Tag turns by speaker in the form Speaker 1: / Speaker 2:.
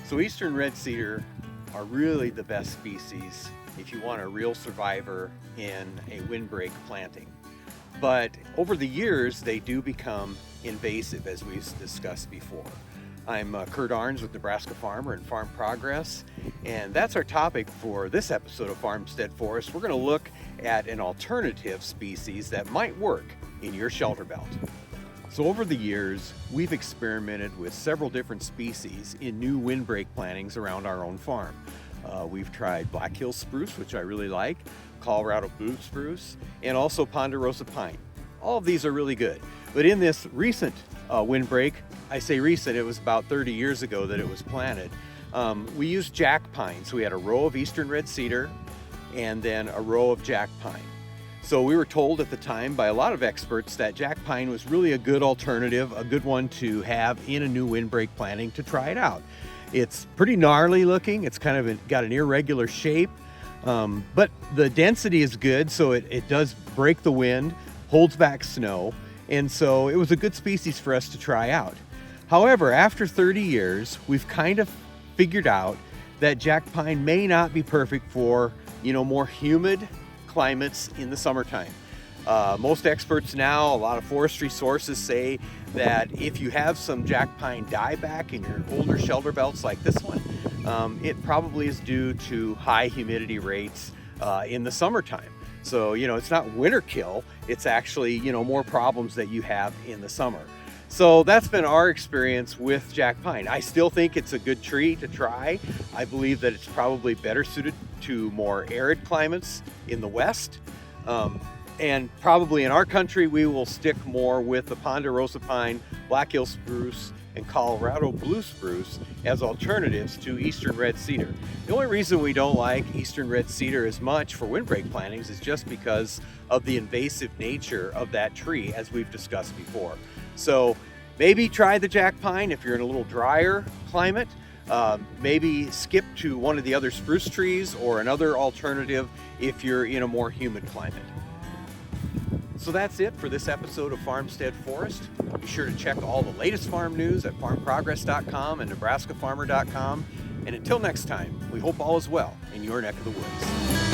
Speaker 1: So eastern red cedar are really the best species if you want a real survivor in a windbreak planting. But over the years, they do become invasive, as we've discussed before. I'm Curt Arens with Nebraska Farmer and Farm Progress, and that's our topic for this episode of Farmstead Forest. We're going to look at an alternative species that might work in your shelter belt. So over the years, we've experimented with several different species in new windbreak plantings around our own farm. We've tried Black Hill spruce, which I really like, Colorado blue spruce, and also ponderosa pine. All of these are really good. But in this recent windbreak, I say recent, it was about 30 years ago that it was planted, we used jack pine. So we had a row of eastern red cedar and then a row of jack pine. So we were told at the time by a lot of experts that jack pine was really a good alternative, a good one to have in a new windbreak planting to try it out. It's pretty gnarly looking. It's kind of got an irregular shape, but the density is good, so it does break the wind, holds back snow, and so it was a good species for us to try out. However, after 30 years, we've kind of figured out that jack pine may not be perfect for, more humid climates in the summertime. Most experts now, a lot of forestry sources say that if you have some jack pine dieback in your older shelter belts like this one, it probably is due to high humidity rates in the summertime. So, it's not winter kill, it's actually, more problems that you have in the summer. So that's been our experience with jack pine. I still think it's a good tree to try. I believe that it's probably better suited to more arid climates in the West. And probably in our country, we will stick more with the ponderosa pine, Black Hill spruce, and Colorado blue spruce as alternatives to eastern red cedar. The only reason we don't like eastern red cedar as much for windbreak plantings is just because of the invasive nature of that tree, as we've discussed before. So maybe try the jack pine if you're in a little drier climate. Maybe skip to one of the other spruce trees or another alternative if you're in a more humid climate. So that's it for this episode of Farmstead Forest. Be sure to check all the latest farm news at farmprogress.com and nebraskafarmer.com. And until next time, we hope all is well in your neck of the woods.